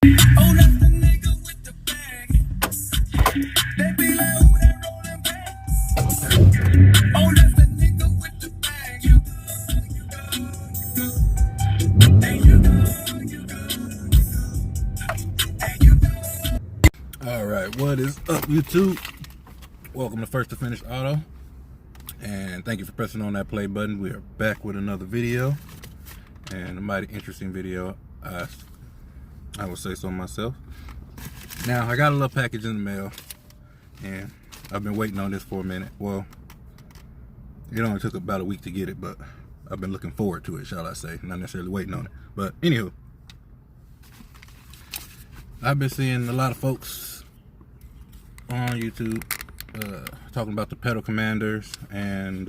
Oh, that's the nigga with the bag. They be like, who that rolling back? Oh, that's the nigga with the bag. You good, hey, you good. All right, what is up, YouTube? Welcome to First to Finish Auto, and thank you for pressing on that play button. We are back with another video, and a mighty interesting video, I would say so myself. Now, I got a little package in the mail, and I've been waiting on this for a minute. Well, it only took about a week to get it, but I've been looking forward to it, shall I say. Not necessarily waiting on it. But anywho, I've been seeing a lot of folks on YouTube talking about the pedal commanders and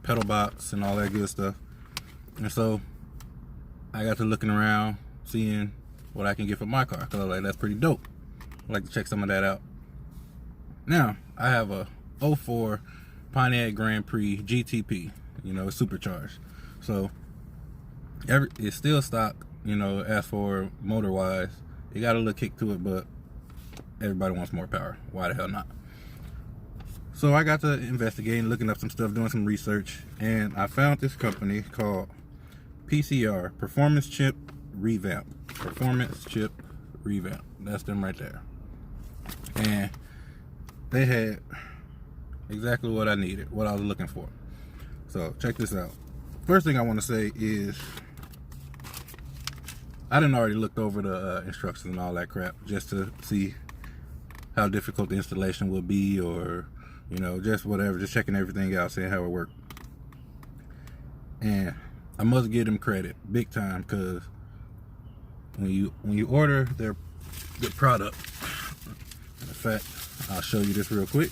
pedal box and all that good stuff. And so I got to looking around, seeing what I can get for my car, because I was like, that's pretty dope. I'd like to check some of that out. Now, I have a 04 Pontiac Grand Prix GTP, you know, supercharged. So it's still stock, you know, as for motor wise. It got a little kick to it, but everybody wants more power. Why the hell not? So I got to investigating, looking up some stuff, doing some research, and I found this company called PCR, Performance Chip Revamp. Performance Chip Revamp. That's them right there. And they had exactly what I needed, what I was looking for. So check this out. First thing I want to say is I done already looked over the instructions and all that crap just to see how difficult the installation will be, or you know, just whatever, just checking everything out, seeing how it works. And I must give them credit big time, because when you order their product, in fact, I'll show you this real quick.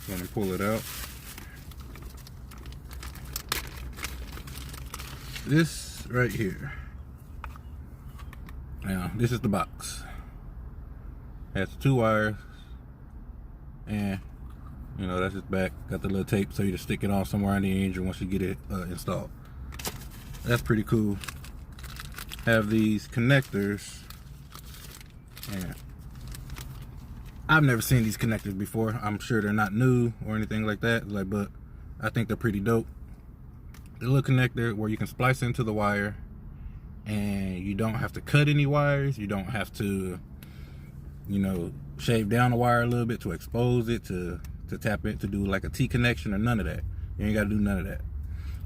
I'm gonna pull it out. This right here. Now, this is the box. It has 2 wires, and you know, that's its back. Got the little tape so you just stick it on somewhere on the engine once you get it installed. That's pretty cool. Have these connectors, and I've never seen these connectors before. I'm sure they're not new or anything like that, but I think they're pretty dope. The little connector where you can splice into the wire, and you don't have to cut any wires. You don't have to, you know, shave down the wire a little bit to expose it, to tap it, to do like a T connection, or none of that. You ain't got to do none of that.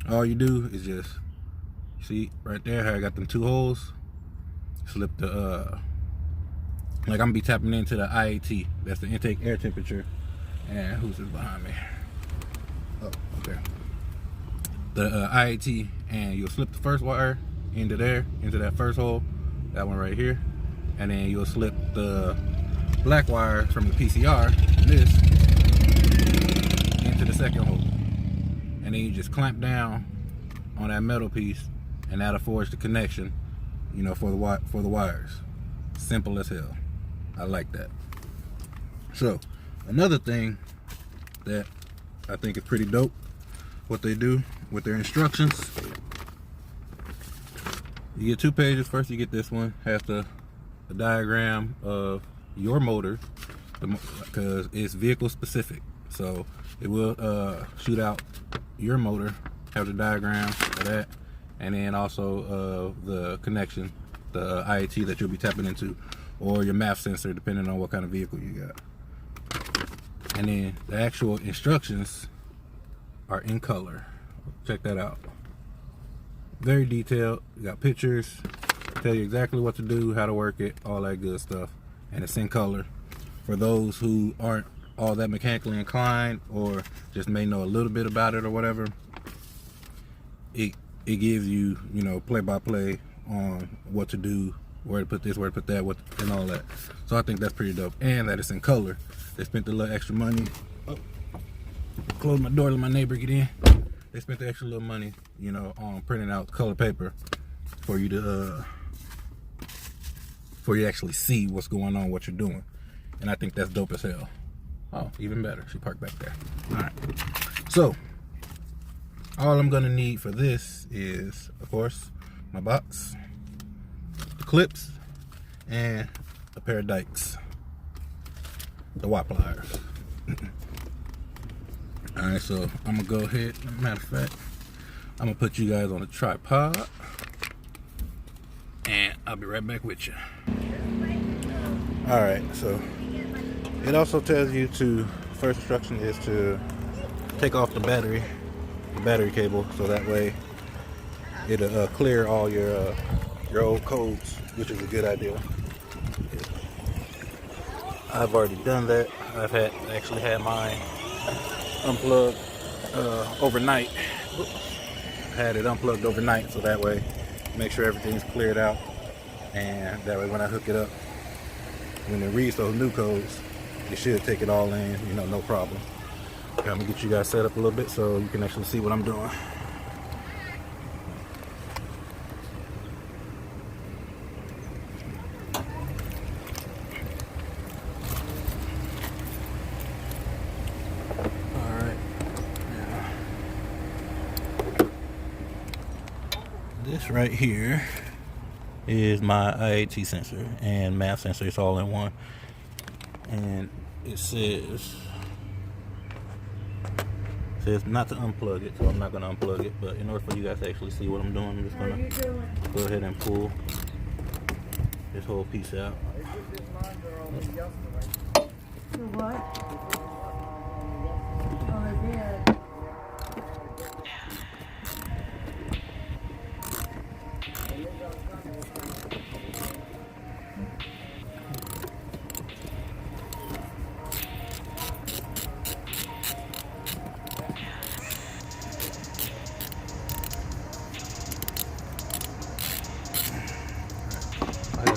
All you do is just, see right there how I got them 2 holes, slip the like I'm gonna be tapping into the IAT, that's the intake air temperature. And who's this behind me? Oh, okay. The IAT, and you'll slip the first wire into there, into that first hole, that one right here, and then you'll slip the black wire from the PCR, this, into the second hole, and then you just clamp down on that metal piece, and that'll forge the connection, you know, for the wires. Simple as hell. I like that. So another thing that I think is pretty dope, what they do with their instructions. You get 2 pages. First you get this one, has the diagram of your motor, because it's vehicle specific, so it will shoot out your motor, have the diagram of that, and then also the connection, the IAT that you'll be tapping into, or your MAF sensor, depending on what kind of vehicle you got. And then the actual instructions are in color. Check that out. Very detailed. You got pictures, tell you exactly what to do, how to work it, all that good stuff. And it's in color. For those who aren't all that mechanically inclined, or just may know a little bit about it or whatever, it gives you, you know, play by play on what to do, where to put this, where to put that, what, and all that. So I think that's pretty dope. And that it's in color. They spent a little extra money. Oh, close my door, let my neighbor get in. They spent the extra little money, you know, on printing out color paper for you to actually see what's going on, what you're doing. And I think that's dope as hell. Oh, even better, she parked back there. All right, so all I'm gonna need for this is, of course, my box, the clips, and a pair of dikes, the Y pliers. Alright, so I'm gonna go ahead, matter of fact, I'm gonna put you guys on a tripod and I'll be right back with you. Alright, so it also tells you to, first instruction is to take off the battery cable, so that way it'll clear all your old codes, which is a good idea. I've already done that. I've actually had mine unplugged overnight. Had it unplugged overnight, so that way make sure everything's cleared out, and that way when I hook it up, when it reads those new codes, it should take it all in, you know, no problem. Okay, I'm gonna get you guys set up a little bit so you can actually see what I'm doing. This right here is my IAT sensor and math sensor. It's all in one, and it says not to unplug it, so I'm not going to unplug it. But in order for you guys to actually see what I'm doing, I'm just going to go ahead and pull this whole piece out. What? Oh, I did.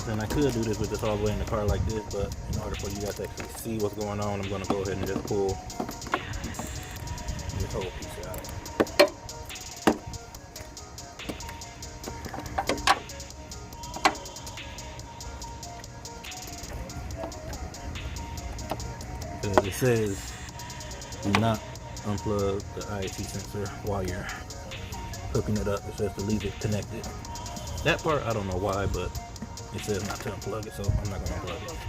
And I could do this with this all the way in the car like this, but in order for you guys to actually see what's going on, I'm going to go ahead and just pull this whole piece out. Because it says do not unplug the IAT sensor while you're hooking it up. It says to leave it connected. That part I don't know why, but it says not to unplug it, so I'm not going to unplug it.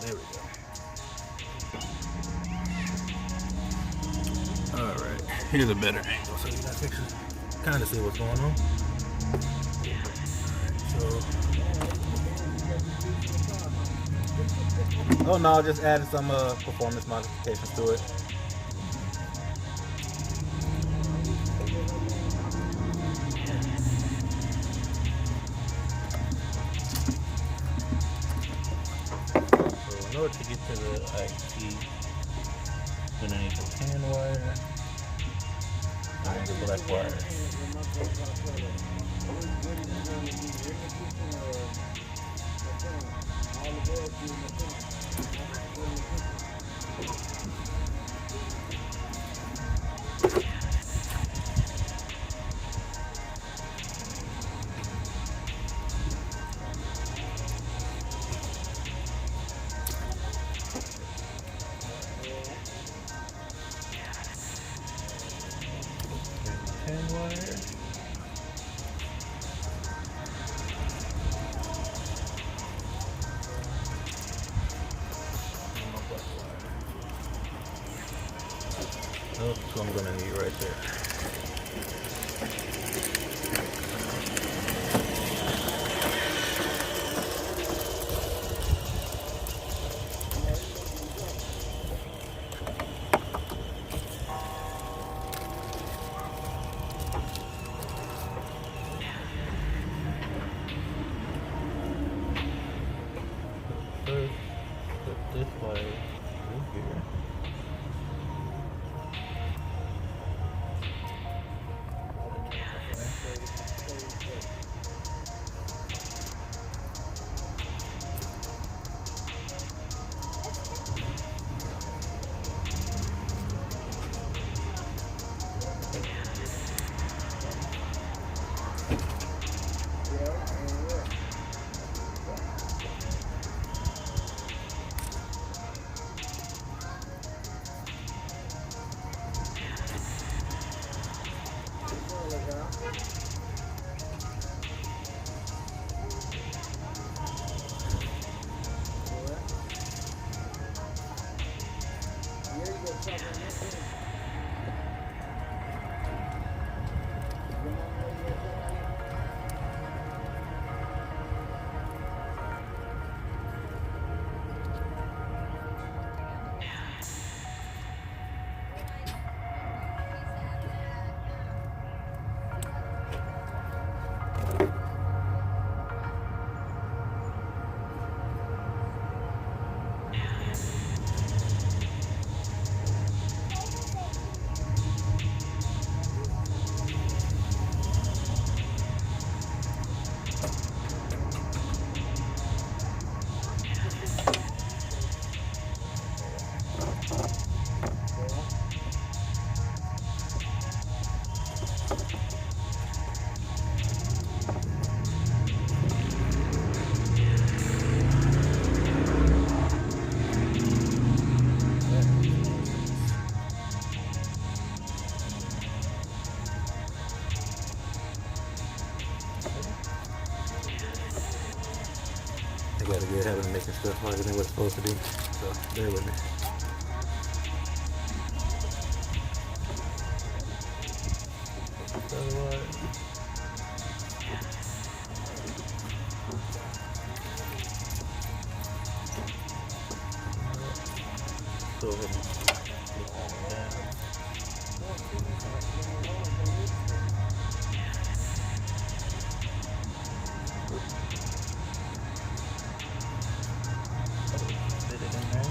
There we go. Alright, here's a better angle so you guys can kind of see what's going on. Alright, so. Oh no, just added some performance modifications to it. In order to get to the IT, you're gonna need the tan wire and the black wire. Tan wire. That's what I'm gonna need right there. first put this wire through here. I got a good habit of making stuff harder than what it's supposed to be, so bear with me. Go ahead and fit it in there.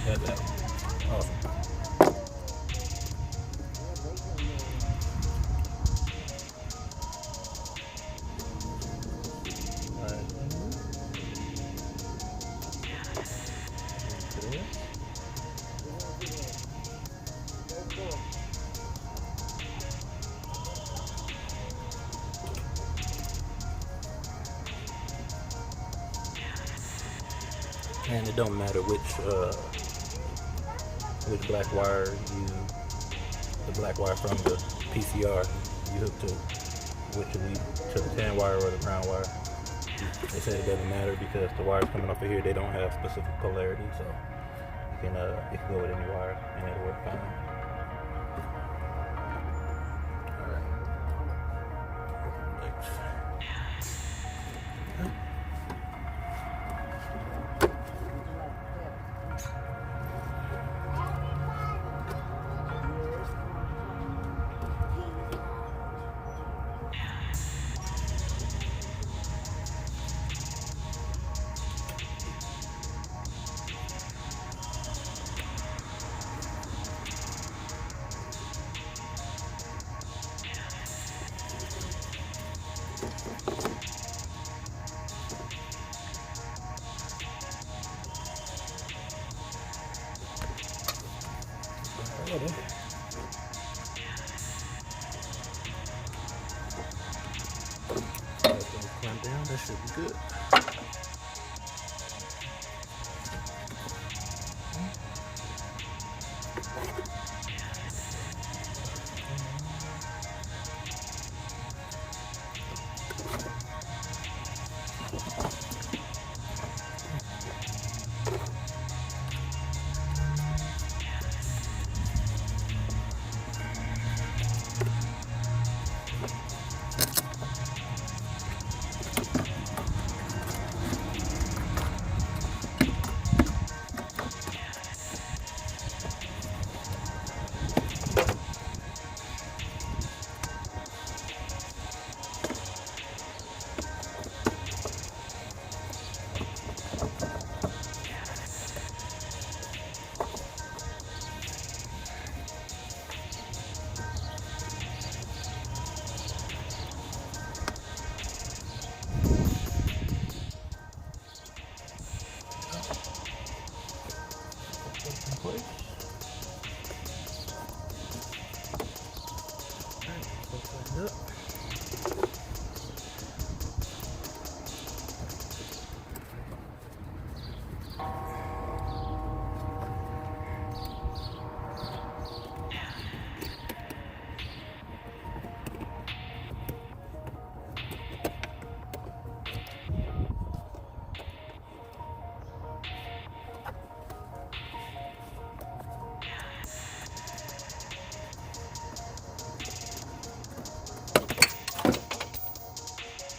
Got that. Awesome. And it don't matter which black wire the black wire from the PCR you hook to, which will lead to the tan wire or the brown wire. They said it doesn't matter because the wires coming off of here, they don't have specific polarity, so you can go with any wire and it'll work fine. clamp down, that should be good.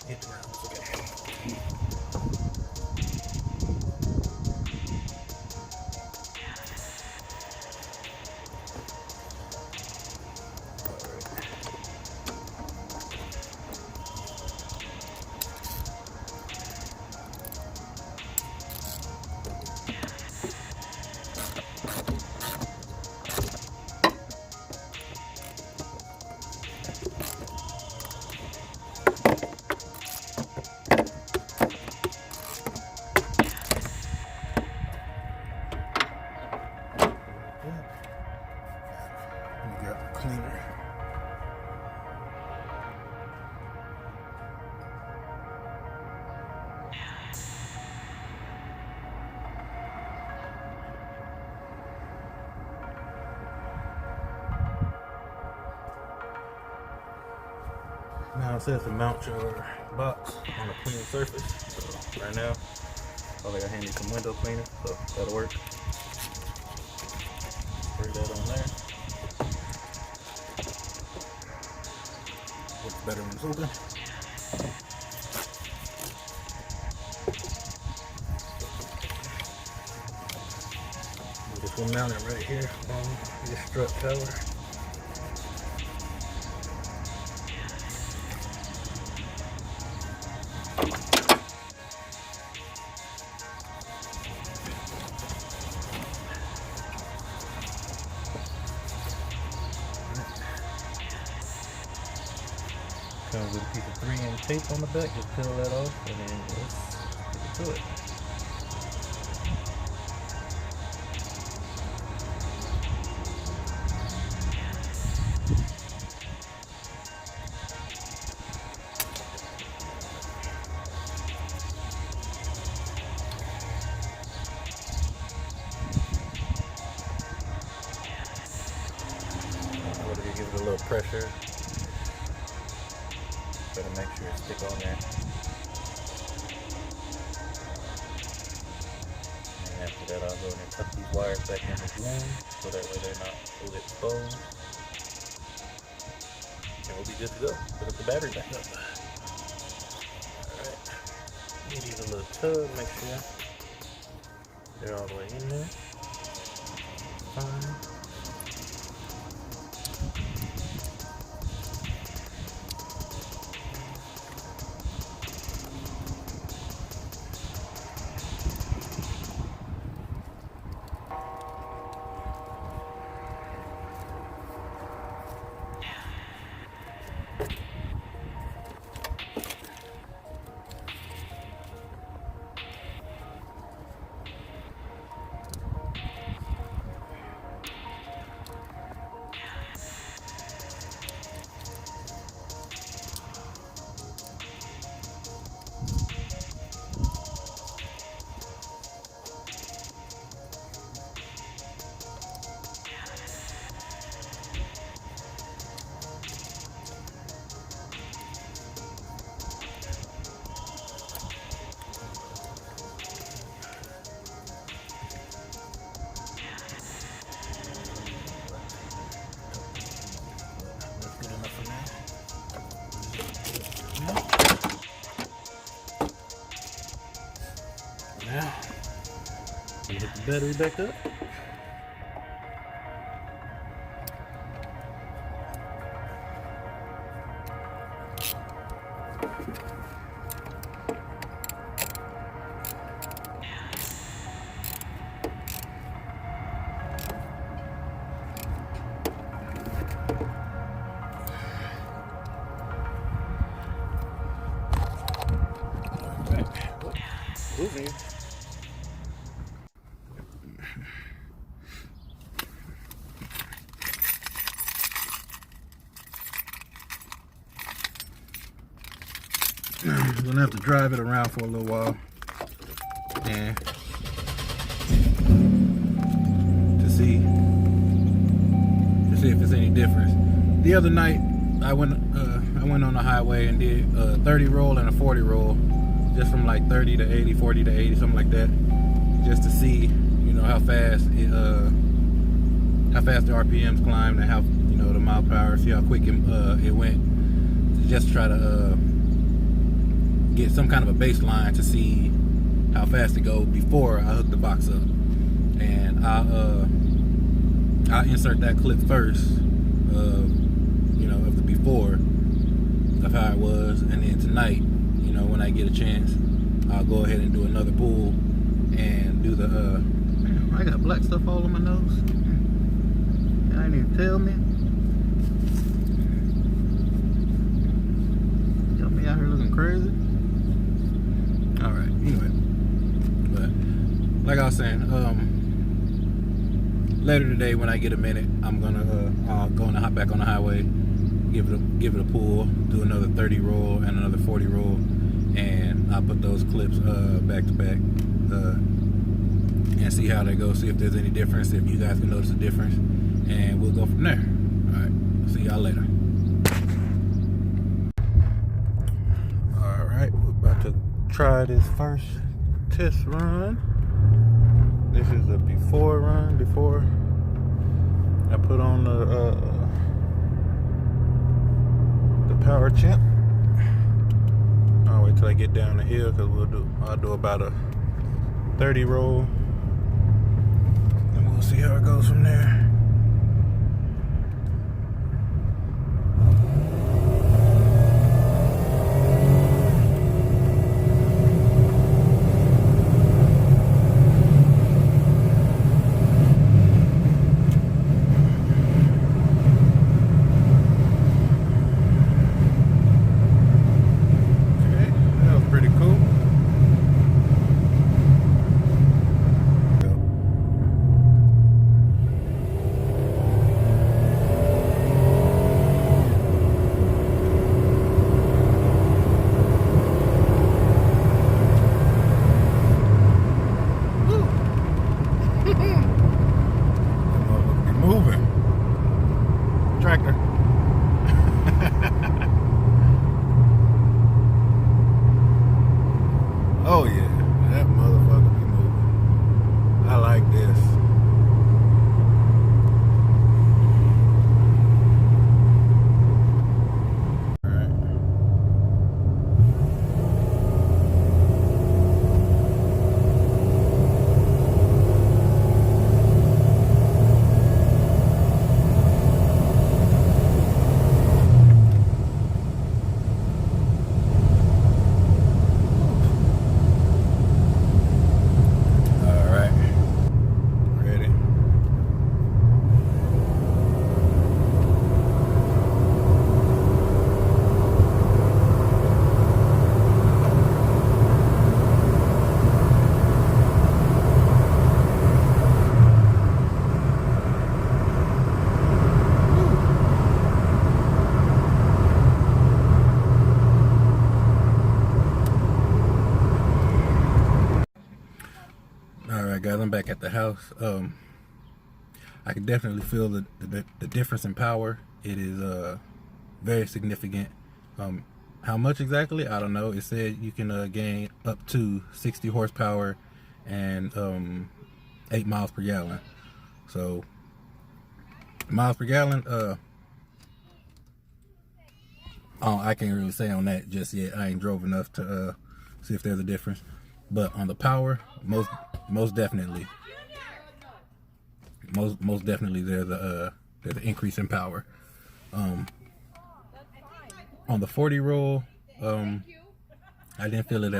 Hit the rounds, okay. You got the cleaner. Now it says to mount your box on a clean surface. So right now, all I got handy some window cleaner, so that'll work. Spray that on there. Looks better when it's open. This will mount it right here on this strut cover. Comes with a piece of 3-inch tape on the back. Just peel that off and then let's get to it. Give it a little pressure. Better make sure it stick on there. And after that, I'll go and tuck these wires back in the loom so that way they're not fully exposed. And we'll be good to go. Put up the battery back up. Alright. Give these a little tug, make sure they're all the way in there. Fine. Now, hit the battery back up. Moving. I'm gonna have to drive it around for a little while and to see if it's any difference. The other night I went on the highway and did a 30 roll and a 40 roll, just from like 30 to 80, 40 to 80, something like that, just to see, you know, how fast the RPMs climbed and how, you know, the mile per hour, see how quick it went, just try to get some kind of a baseline to see how fast it goes before I hook the box up. And I'll insert that clip first of, you know, of the before of how it was, and then tonight, you know, when I get a chance, I'll go ahead and do another pull and do the man, I got black stuff all on my nose. Y'all ain't even tell me. Got me out here looking crazy. Alright, anyway. But like I was saying, later today when I get a minute, I'm gonna hop back on the highway, give it a pull, do another 30 roll and another 40 roll, and I'll put those clips back to back and see how they go, see if there's any difference, if you guys can notice a difference, and we'll go from there. Alright, see y'all later. Alright, we're about to try this first test run. This is a before run, before I put on the power chip. I'll wait till I get down the hill, because I'll do about a 30 roll, and we'll see how it goes from there. Oh yeah, that motherfucker be moving. I like this. Alright guys, I'm back at the house. I can definitely feel the difference in power. It is very significant. How much exactly? I don't know. It said you can gain up to 60 horsepower and 8 miles per gallon. So miles per gallon, I can't really say on that just yet. I ain't drove enough to see if there's a difference. But on the power, most definitely, most definitely there's an increase in power. On the 40 roll, I didn't feel it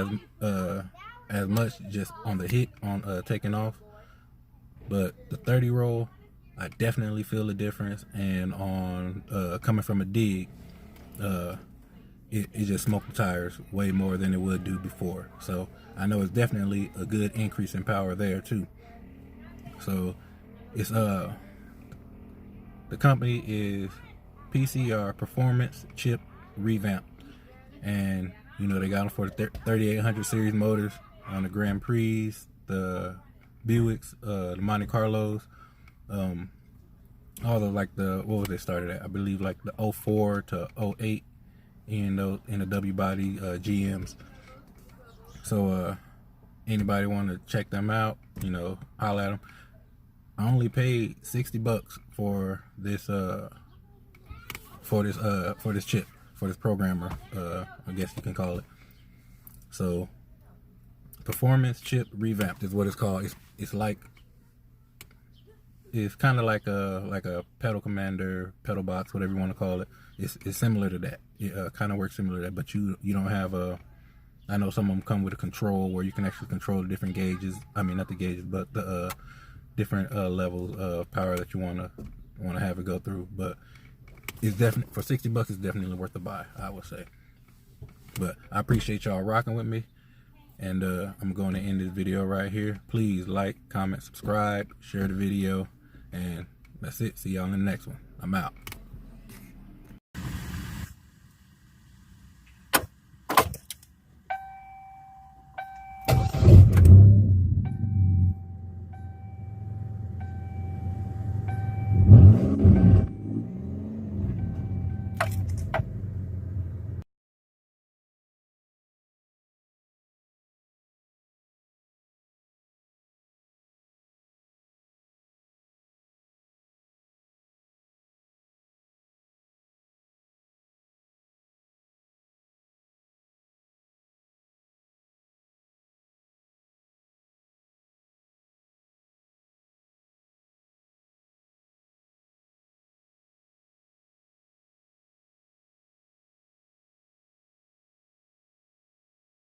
as much just on the hit on taking off, but the 30 roll, I definitely feel the difference. And on coming from a dig, it just smoked the tires way more than it would do before. So I know it's definitely a good increase in power there too. So it's the company is PCR Performance Chip Revamp, and you know they got them for the 3800 series motors on the Grand Prix, the Buicks, the Monte Carlos, all the like the what was they started at? I believe like the 04 to 08 in the W body GMs. So anybody want to check them out, you know, holla at them. I only paid $60 for this chip, for this programmer, I guess you can call it. So Performance Chip Revamped is what it's called. It's kind of like a pedal commander, pedal box, whatever you want to call it. It's similar to that. It kind of works similar to that, but you don't have I know some of them come with a control where you can actually control the different gauges. I mean, not the gauges, but the different levels of power that you want to have it go through. But it's definitely, for $60, it's definitely worth the buy, I would say. But I appreciate y'all rocking with me, and I'm going to end this video right here. Please like, comment, subscribe, share the video, and that's it. See y'all in the next one. I'm out.